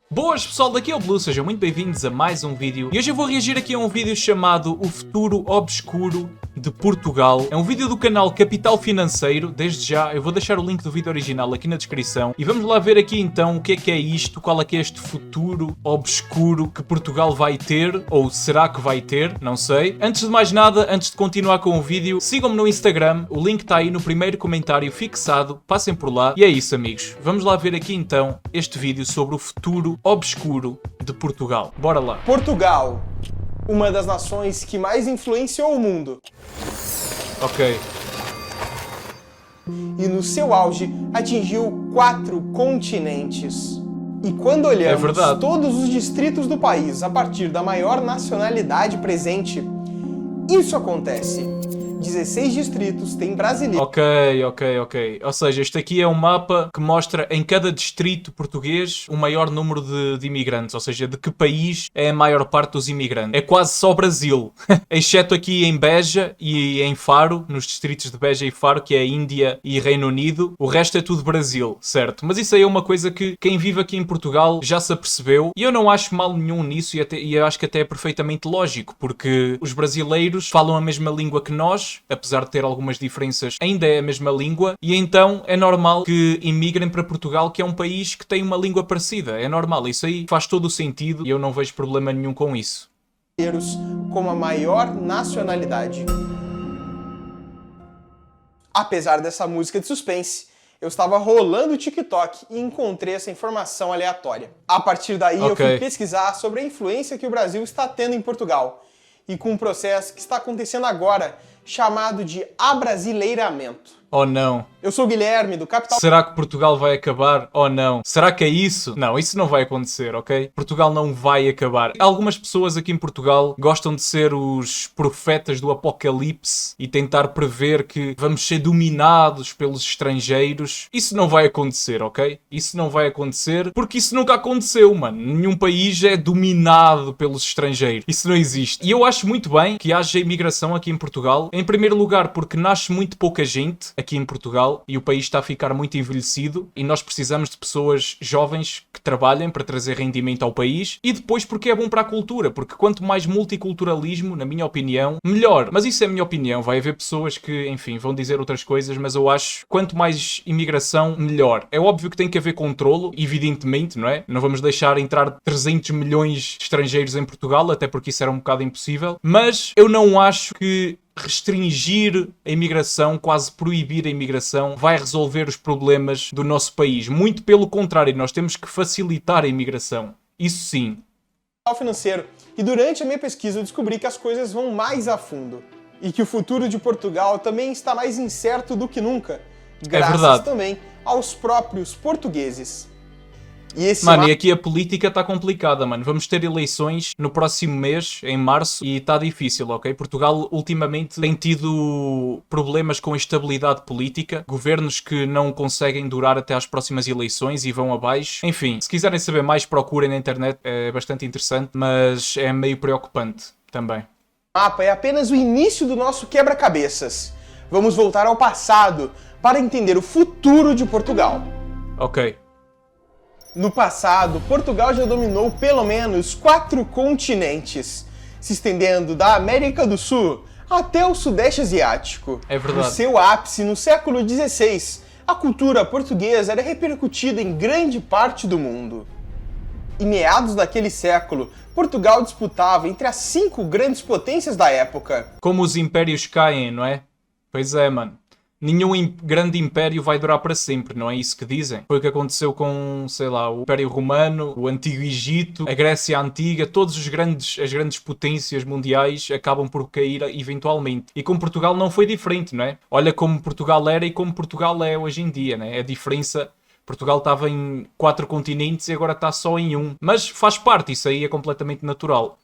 Boas pessoal, daqui é o Blue, sejam muito bem-vindos a mais um vídeo. E hoje eu vou reagir aqui a um vídeo chamado O Futuro Obscuro de Portugal. É um vídeo do canal Capital Financeiro. Desde já eu vou deixar o link do vídeo original aqui na descrição. E vamos lá ver aqui então o que é isto, qual é que é este futuro obscuro que Portugal vai ter, ou será que vai ter, não sei. Antes de mais nada, antes de continuar com o vídeo, sigam-me no Instagram, o link está aí no primeiro comentário fixado, passem por lá. E é isso, amigos, vamos lá ver aqui então este vídeo sobre o futuro obscuro de Portugal. Bora lá. Portugal, uma das nações que mais influenciou o mundo. Ok. E no seu auge atingiu 4 continentes. E quando olhamos todos os distritos do país a partir da maior nacionalidade presente, isso acontece. 16 distritos têm brasileiros. Ok. Ou seja, este aqui é um mapa que mostra em cada distrito português o maior número de imigrantes. Ou seja, de que país é a maior parte dos imigrantes. É quase só Brasil. Exceto aqui em Beja e em Faro, nos distritos de Beja e Faro, que é Índia e Reino Unido. O resto é tudo Brasil, certo? Mas isso aí é uma coisa que quem vive aqui em Portugal já se apercebeu. E eu não acho mal nenhum nisso e eu acho que até é perfeitamente lógico. Porque os brasileiros falam a mesma língua que nós, apesar de ter algumas diferenças, ainda é a mesma língua, e então é normal que imigrem para Portugal, que é um país que tem uma língua parecida. É normal, isso aí faz todo o sentido e eu não vejo problema nenhum com isso. Como a maior nacionalidade. Apesar dessa música de suspense, eu estava rolando o TikTok e encontrei essa informação aleatória. A partir daí eu fui pesquisar sobre a influência que o Brasil está tendo em Portugal, e com um processo que está acontecendo agora, chamado de abrasileiramento. Oh não. Eu sou o Guilherme, do Capital... Será que Portugal vai acabar? Oh não. Será que é isso? Não, isso não vai acontecer, ok? Portugal não vai acabar. Algumas pessoas aqui em Portugal gostam de ser os profetas do apocalipse e tentar prever que vamos ser dominados pelos estrangeiros. Isso não vai acontecer, ok? Isso não vai acontecer porque isso nunca aconteceu, mano. Nenhum país é dominado pelos estrangeiros. Isso não existe. E eu acho muito bem que haja imigração aqui em Portugal. Em primeiro lugar, porque nasce muito pouca gente aqui em Portugal e o país está a ficar muito envelhecido e nós precisamos de pessoas jovens que trabalhem para trazer rendimento ao país, e depois porque é bom para a cultura, porque quanto mais multiculturalismo, na minha opinião, melhor. Mas isso é a minha opinião, vai haver pessoas que, enfim, vão dizer outras coisas, mas eu acho que quanto mais imigração, melhor. É óbvio que tem que haver controlo, evidentemente, não é? Não vamos deixar entrar 300 milhões de estrangeiros em Portugal, até porque isso era um bocado impossível, mas eu não acho que restringir a imigração, quase proibir a imigração, vai resolver os problemas do nosso país. Muito pelo contrário, nós temos que facilitar a imigração. Isso sim. Financeiro. E durante a minha pesquisa eu descobri que as coisas vão mais a fundo. E que o futuro de Portugal também está mais incerto do que nunca. Graças também aos próprios portugueses. E aqui a política está complicada, mano. Vamos ter eleições no próximo mês, em março, e está difícil, ok? Portugal ultimamente tem tido problemas com a estabilidade política, governos que não conseguem durar até às próximas eleições e vão abaixo. Enfim, se quiserem saber mais, procurem na internet, é bastante interessante, mas é meio preocupante também. O mapa é apenas o início do nosso quebra-cabeças. Vamos voltar ao passado para entender o futuro de Portugal. Ok. No passado, Portugal já dominou pelo menos 4 continentes, se estendendo da América do Sul até o Sudeste Asiático. É verdade. No seu ápice, no século XVI, a cultura portuguesa era repercutida em grande parte do mundo. Em meados daquele século, Portugal disputava entre as 5 grandes potências da época. Como os impérios caem, não é? Pois é, mano. Nenhum grande império vai durar para sempre, não é isso que dizem? Foi o que aconteceu com, sei lá, o Império Romano, o Antigo Egito, a Grécia Antiga, todas as grandes potências mundiais acabam por cair eventualmente. E com Portugal não foi diferente, não é? Olha como Portugal era e como Portugal é hoje em dia, não é? A diferença... Portugal estava em 4 continentes e agora está só em 1. Mas faz parte, isso aí é completamente natural.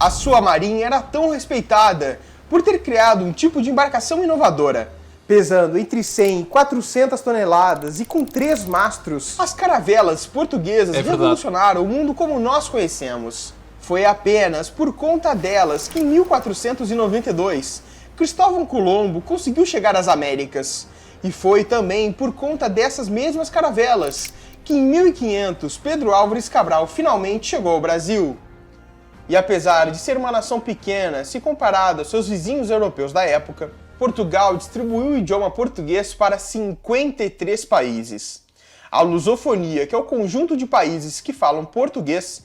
A sua marinha era tão respeitada por ter criado um tipo de embarcação inovadora, pesando entre 100 e 400 toneladas e com 3 mastros. As caravelas portuguesas revolucionaram o mundo como nós conhecemos. Foi apenas por conta delas que em 1492 Cristóvão Colombo conseguiu chegar às Américas. E foi também por conta dessas mesmas caravelas que em 1500 Pedro Álvares Cabral finalmente chegou ao Brasil. E apesar de ser uma nação pequena, se comparado aos seus vizinhos europeus da época, Portugal distribuiu o idioma português para 53 países. A lusofonia, que é o conjunto de países que falam português,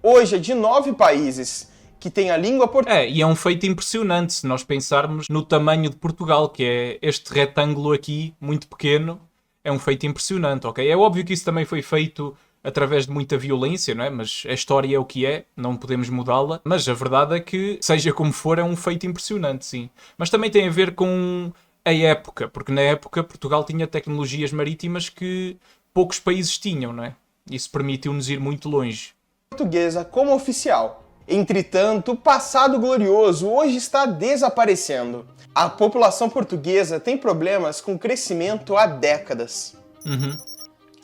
hoje é de 9 países que têm a língua portuguesa. E é um feito impressionante se nós pensarmos no tamanho de Portugal, que é este retângulo aqui, muito pequeno. É um feito impressionante, ok? É óbvio que isso também foi feito através de muita violência, não é? Mas a história é o que é, não podemos mudá-la. Mas a verdade é que, seja como for, é um feito impressionante, sim. Mas também tem a ver com a época, porque na época Portugal tinha tecnologias marítimas que poucos países tinham, não é? Isso permitiu-nos ir muito longe. Portuguesa como oficial. Entretanto, o passado glorioso hoje está desaparecendo. A população portuguesa tem problemas com crescimento há décadas.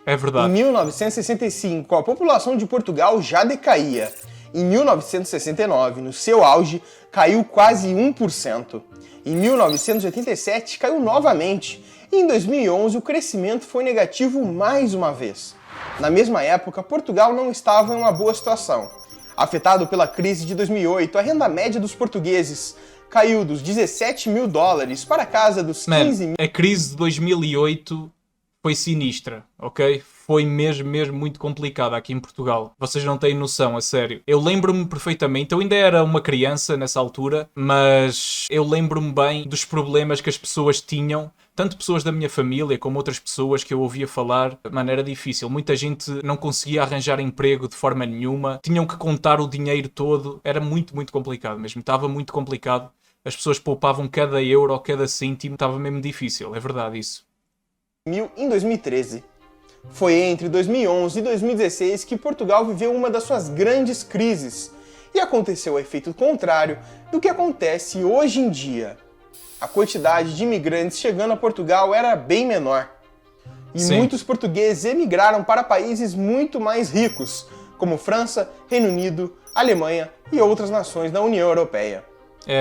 É verdade. Em 1965, a população de Portugal já decaía. Em 1969, no seu auge, caiu quase 1%. Em 1987, caiu novamente. E em 2011, o crescimento foi negativo mais uma vez. Na mesma época, Portugal não estava em uma boa situação. Afetado pela crise de 2008, a renda média dos portugueses caiu dos 17 mil dólares para a casa dos 15 mil. A crise de 2008 foi sinistra, ok? Foi mesmo muito complicada aqui em Portugal. Vocês não têm noção, a sério. Eu lembro-me perfeitamente, eu ainda era uma criança nessa altura, mas eu lembro-me bem dos problemas que as pessoas tinham, tanto pessoas da minha família como outras pessoas que eu ouvia falar. Mano, era difícil. Muita gente não conseguia arranjar emprego de forma nenhuma, tinham que contar o dinheiro todo. Era muito complicado mesmo, estava muito complicado. As pessoas poupavam cada euro, cada cêntimo, estava mesmo difícil, é verdade isso. Em 2013. Foi entre 2011 e 2016 que Portugal viveu uma das suas grandes crises, e aconteceu o efeito contrário do que acontece hoje em dia. A quantidade de imigrantes chegando a Portugal era bem menor, e Sim. muitos portugueses emigraram para países muito mais ricos, como França, Reino Unido, Alemanha e outras nações da União Europeia.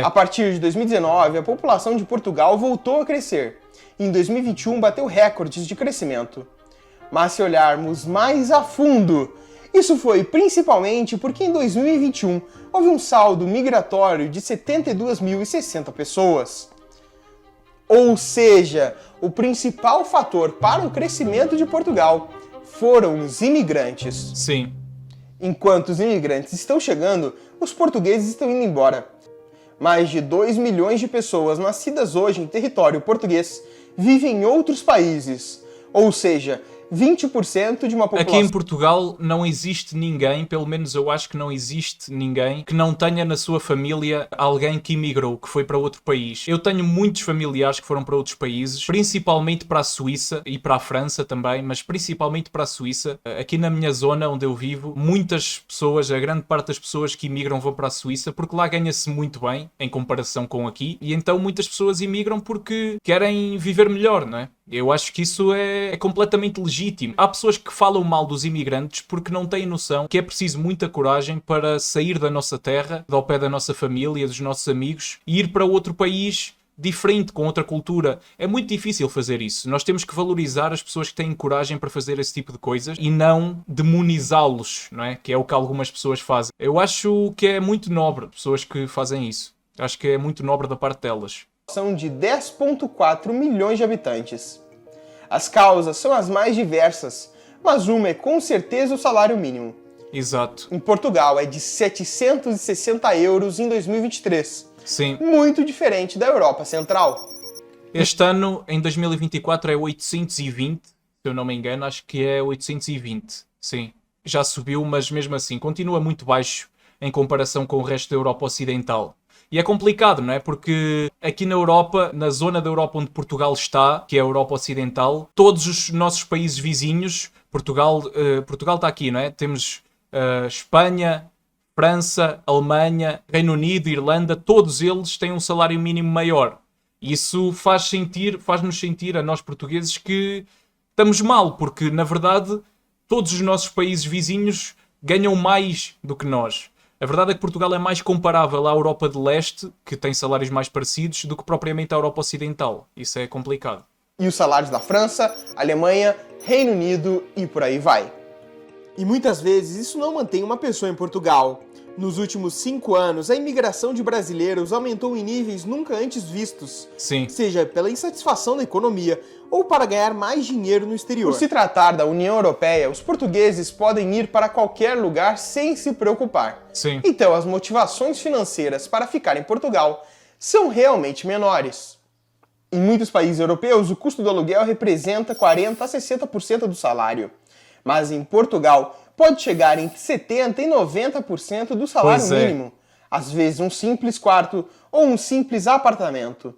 A partir de 2019, a população de Portugal voltou a crescer, e em 2021 bateu recordes de crescimento. Mas se olharmos mais a fundo, isso foi principalmente porque em 2021 houve um saldo migratório de 72.060 pessoas. Ou seja, o principal fator para o crescimento de Portugal foram os imigrantes. Sim. Enquanto os imigrantes estão chegando, os portugueses estão indo embora. Mais de 2 milhões de pessoas nascidas hoje em território português vivem em outros países, ou seja, 20% de uma população. Aqui em Portugal não existe ninguém, pelo menos eu acho que não existe ninguém, que não tenha na sua família alguém que emigrou, que foi para outro país. Eu tenho muitos familiares que foram para outros países, principalmente para a Suíça e para a França também, mas principalmente para a Suíça. Aqui na minha zona onde eu vivo, muitas pessoas, a grande parte das pessoas que imigram vão para a Suíça porque lá ganha-se muito bem em comparação com aqui, e então muitas pessoas imigram porque querem viver melhor, não é? Eu acho que isso é completamente legítimo. Há pessoas que falam mal dos imigrantes porque não têm noção que é preciso muita coragem para sair da nossa terra, ao pé da nossa família, dos nossos amigos, e ir para outro país diferente, com outra cultura. É muito difícil fazer isso. Nós temos que valorizar as pessoas que têm coragem para fazer esse tipo de coisas e não demonizá-los, não é? Que é o que algumas pessoas fazem. Eu acho que é muito nobre pessoas que fazem isso. Acho que é muito nobre da parte delas. São de 10,4 milhões de habitantes. As causas são as mais diversas, mas uma é com certeza o salário mínimo. Exato. Em Portugal é de 760 euros em 2023. Sim. Muito diferente da Europa Central. Este ano, em 2024, é 820, se eu não me engano, acho que é 820. Sim. Já subiu, mas mesmo assim continua muito baixo em comparação com o resto da Europa Ocidental. E é complicado, não é? Porque aqui na Europa, na zona da Europa onde Portugal está, que é a Europa Ocidental, todos os nossos países vizinhos, Portugal está aqui, não é? Temos Espanha, França, Alemanha, Reino Unido, Irlanda, todos eles têm um salário mínimo maior. Isso faz-nos sentir a nós portugueses que estamos mal, porque na verdade todos os nossos países vizinhos ganham mais do que nós. A verdade é que Portugal é mais comparável à Europa de Leste, que tem salários mais parecidos, do que propriamente à Europa Ocidental. Isso é complicado. e os salários da França, Alemanha, Reino Unido e por aí vai. E muitas vezes isso não mantém uma pessoa em Portugal. Nos últimos 5 anos, a imigração de brasileiros aumentou em níveis nunca antes vistos, Sim. seja pela insatisfação da economia ou para ganhar mais dinheiro no exterior. Por se tratar da União Europeia, os portugueses podem ir para qualquer lugar sem se preocupar. Sim. Então, as motivações financeiras para ficar em Portugal são realmente menores. Em muitos países europeus, o custo do aluguel representa 40% a 60% do salário. Mas em Portugal, pode chegar entre 70% e 90% do salário mínimo. Às vezes um simples quarto ou um simples apartamento.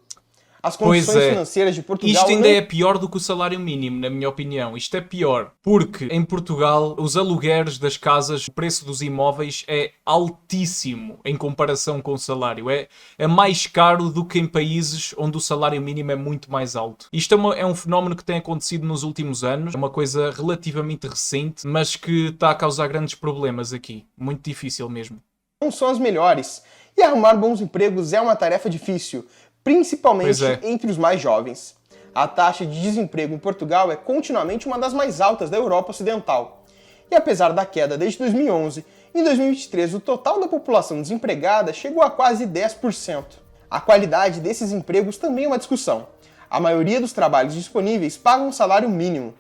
As condições financeiras de Portugal... Isto ainda é pior do que o salário mínimo, na minha opinião. Isto é pior. Porque em Portugal, os alugueres das casas, o preço dos imóveis é altíssimo em comparação com o salário. É mais caro do que em países onde o salário mínimo é muito mais alto. Isto é um fenómeno que tem acontecido nos últimos anos. É uma coisa relativamente recente, mas que está a causar grandes problemas aqui. Muito difícil mesmo. Não são as melhores. E arrumar bons empregos é uma tarefa difícil, principalmente entre os mais jovens. A taxa de desemprego em Portugal é continuamente uma das mais altas da Europa Ocidental. E apesar da queda desde 2011, em 2023 o total da população desempregada chegou a quase 10%. A qualidade desses empregos também é uma discussão. A maioria dos trabalhos disponíveis pagam um salário mínimo.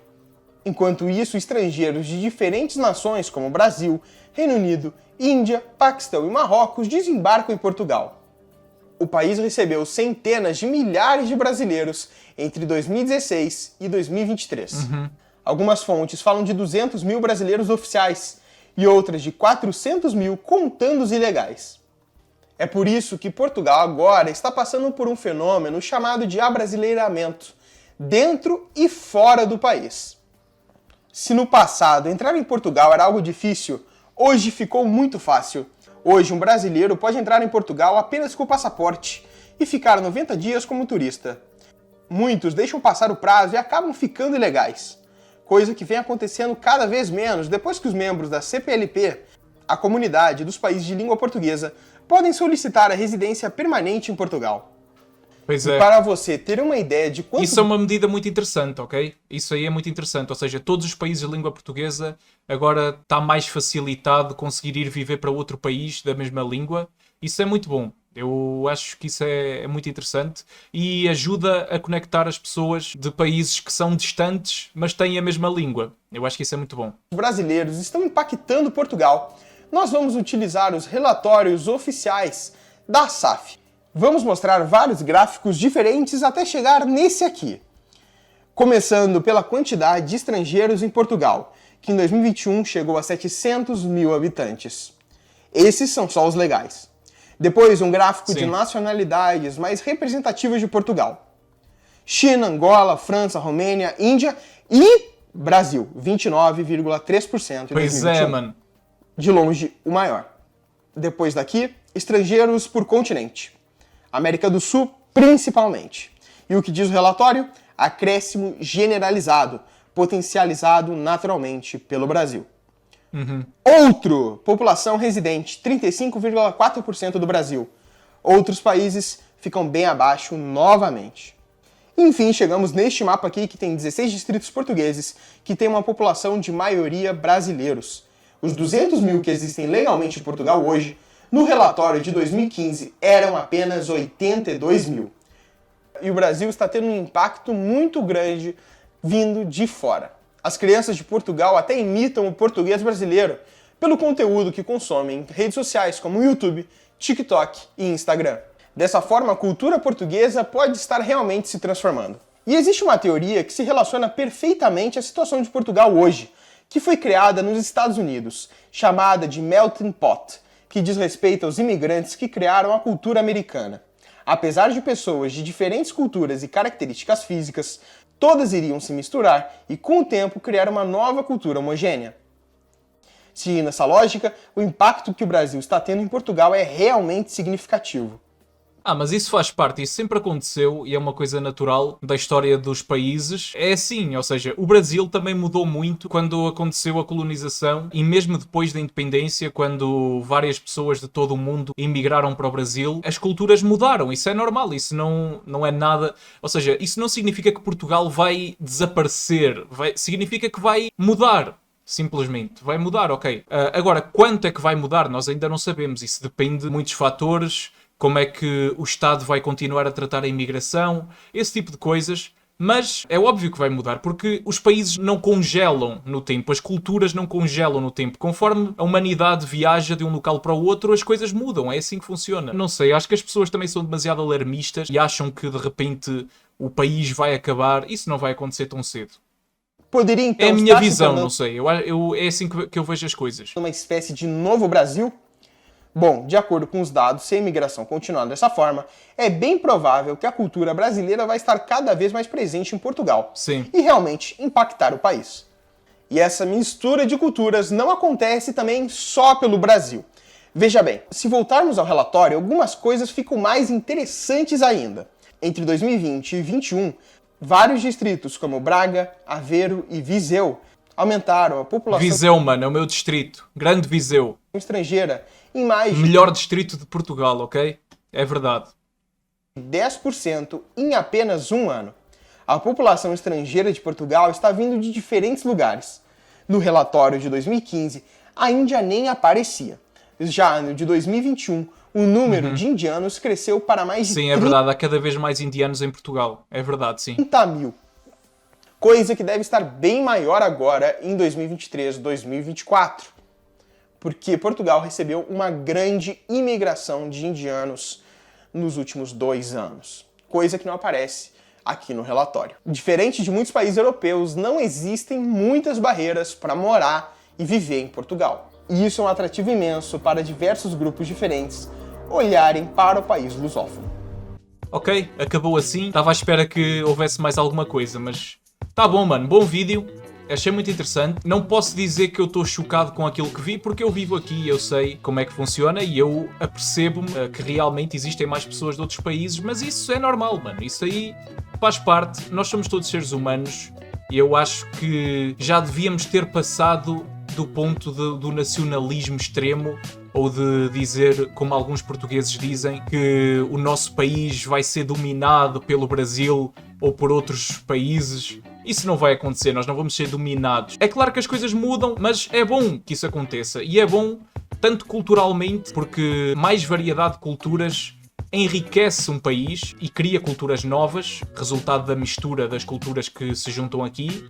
Enquanto isso, estrangeiros de diferentes nações como Brasil, Reino Unido, Índia, Paquistão e Marrocos desembarcam em Portugal. O país recebeu centenas de milhares de brasileiros entre 2016 e 2023. Algumas fontes falam de 200 mil brasileiros oficiais e outras de 400 mil contando os ilegais. É por isso que Portugal agora está passando por um fenômeno chamado de abrasileiramento, dentro e fora do país. Se no passado entrar em Portugal era algo difícil, hoje ficou muito fácil. Hoje, um brasileiro pode entrar em Portugal apenas com o passaporte e ficar 90 dias como turista. Muitos deixam passar o prazo e acabam ficando ilegais, coisa que vem acontecendo cada vez menos depois que os membros da CPLP, a comunidade dos países de língua portuguesa, podem solicitar a residência permanente em Portugal. Pois é. E para você ter uma ideia de quanto... Isso é uma medida muito interessante, ok? Isso aí é muito interessante. Ou seja, todos os países de língua portuguesa agora está mais facilitado conseguir ir viver para outro país da mesma língua. Isso é muito bom. Eu acho que isso é muito interessante e ajuda a conectar as pessoas de países que são distantes, mas têm a mesma língua. Eu acho que isso é muito bom. Os brasileiros estão impactando Portugal. Nós vamos utilizar os relatórios oficiais da SAF. Vamos mostrar vários gráficos diferentes até chegar nesse aqui. Começando pela quantidade de estrangeiros em Portugal, que em 2021 chegou a 700 mil habitantes. Esses são só os legais. Depois, um gráfico de nacionalidades mais representativas de Portugal. China, Angola, França, Romênia, Índia e Brasil, 29,3% em 2021. Pois é, mano. De longe, o maior. Depois daqui, estrangeiros por continente. América do Sul, principalmente. E o que diz o relatório? Acréscimo generalizado, potencializado naturalmente pelo Brasil. Outro, população residente, 35,4% do Brasil. Outros países ficam bem abaixo novamente. Enfim, chegamos neste mapa aqui que tem 16 distritos portugueses, que tem uma população de maioria brasileiros. Os 200 mil que existem legalmente em Portugal hoje, no relatório de 2015, eram apenas 82 mil. E o Brasil está tendo um impacto muito grande vindo de fora. As crianças de Portugal até imitam o português brasileiro pelo conteúdo que consomem em redes sociais como YouTube, TikTok e Instagram. Dessa forma, a cultura portuguesa pode estar realmente se transformando. E existe uma teoria que se relaciona perfeitamente à situação de Portugal hoje, que foi criada nos Estados Unidos, chamada de Melting Pot, que diz respeito aos imigrantes que criaram a cultura americana. Apesar de pessoas de diferentes culturas e características físicas, todas iriam se misturar e, com o tempo, criar uma nova cultura homogênea. Seguindo essa lógica, o impacto que o Brasil está tendo em Portugal é realmente significativo. Mas isso faz parte, isso sempre aconteceu e é uma coisa natural da história dos países. É assim, ou seja, o Brasil também mudou muito quando aconteceu a colonização e mesmo depois da independência, quando várias pessoas de todo o mundo emigraram para o Brasil, as culturas mudaram, isso é normal, isso não é nada... Ou seja, isso não significa que Portugal vai desaparecer, significa que vai mudar. Simplesmente. Vai mudar, ok. Agora, quanto é que vai mudar? Nós ainda não sabemos, isso depende de muitos fatores... Como é que o Estado vai continuar a tratar a imigração, esse tipo de coisas. Mas é óbvio que vai mudar, porque os países não congelam no tempo, as culturas não congelam no tempo. Conforme a humanidade viaja de um local para o outro, as coisas mudam, é assim que funciona. Não sei, acho que as pessoas também são demasiado alarmistas e acham que de repente o país vai acabar. Isso não vai acontecer tão cedo. Poderia então é a minha visão, não sei. É assim que eu vejo as coisas. Uma espécie de novo Brasil? Bom, de acordo com os dados, se a imigração continuar dessa forma, é bem provável que a cultura brasileira vai estar cada vez mais presente em Portugal. Sim. E realmente impactar o país. E essa mistura de culturas não acontece também só pelo Brasil. Veja bem, se voltarmos ao relatório, algumas coisas ficam mais interessantes ainda. Entre 2020 e 2021, vários distritos como Braga, Aveiro e Viseu aumentaram a população... Viseu, mano, é o meu distrito. Grande Viseu. ...estrangeira em mais... Melhor distrito de Portugal, ok? É verdade. 10% em apenas um ano. A população estrangeira de Portugal está vindo de diferentes lugares. No relatório de 2015, a Índia nem aparecia. Já no de 2021, o número de indianos cresceu para mais de Sim, é verdade. Há cada vez mais indianos em Portugal. É verdade, sim. 30 mil. Coisa que deve estar bem maior agora em 2023, 2024. Porque Portugal recebeu uma grande imigração de indianos nos últimos 2 anos. Coisa que não aparece aqui no relatório. Diferente de muitos países europeus, não existem muitas barreiras para morar e viver em Portugal. E isso é um atrativo imenso para diversos grupos diferentes olharem para o país lusófono. Ok, acabou assim. Estava à espera que houvesse mais alguma coisa, mas... Tá bom, mano. Bom vídeo. Achei muito interessante. Não posso dizer que eu estou chocado com aquilo que vi, porque eu vivo aqui e eu sei como é que funciona e eu apercebo-me que realmente existem mais pessoas de outros países, mas isso é normal, mano. Isso aí faz parte. Nós somos todos seres humanos e eu acho que já devíamos ter passado do ponto do nacionalismo extremo ou de dizer, como alguns portugueses dizem, que o nosso país vai ser dominado pelo Brasil ou por outros países. Isso não vai acontecer, nós não vamos ser dominados. É claro que as coisas mudam, mas é bom que isso aconteça. E é bom, tanto culturalmente, porque mais variedade de culturas enriquece um país e cria culturas novas, resultado da mistura das culturas que se juntam aqui.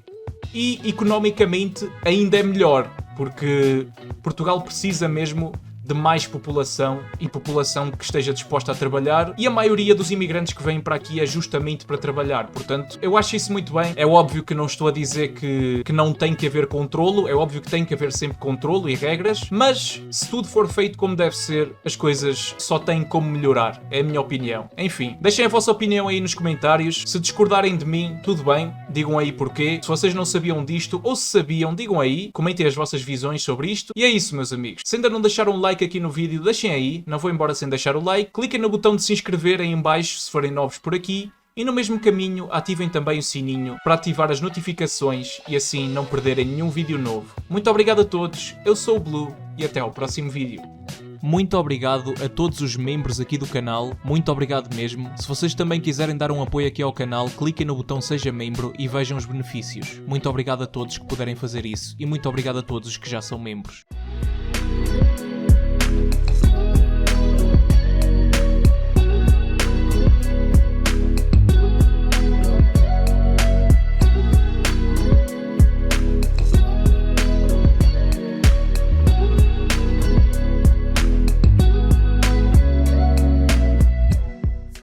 E economicamente ainda é melhor, porque Portugal precisa mesmo de mais população e população que esteja disposta a trabalhar, e a maioria dos imigrantes que vêm para aqui é justamente para trabalhar. Portanto, eu acho isso muito bem. É óbvio que não estou a dizer que não tem que haver controlo, é óbvio que tem que haver sempre controlo e regras, mas se tudo for feito como deve ser, as coisas só têm como melhorar, é a minha opinião. Enfim, deixem a vossa opinião aí nos comentários. Se discordarem de mim, tudo bem, digam aí porquê. Se vocês não sabiam disto, ou se sabiam, digam aí, comentem as vossas visões sobre isto. E é isso, meus amigos. Se ainda não deixaram um like aqui no vídeo, deixem aí, não vou embora sem deixar o like, cliquem no botão de se inscrever aí em baixo se forem novos por aqui e no mesmo caminho ativem também o sininho para ativar as notificações e assim não perderem nenhum vídeo novo. Muito obrigado a todos, eu sou o Blue e até ao próximo vídeo. Muito obrigado a todos os membros aqui do canal, muito obrigado mesmo. Se vocês também quiserem dar um apoio aqui ao canal, cliquem no botão Seja Membro e vejam os benefícios. Muito obrigado a todos que puderem fazer isso e muito obrigado a todos os que já são membros.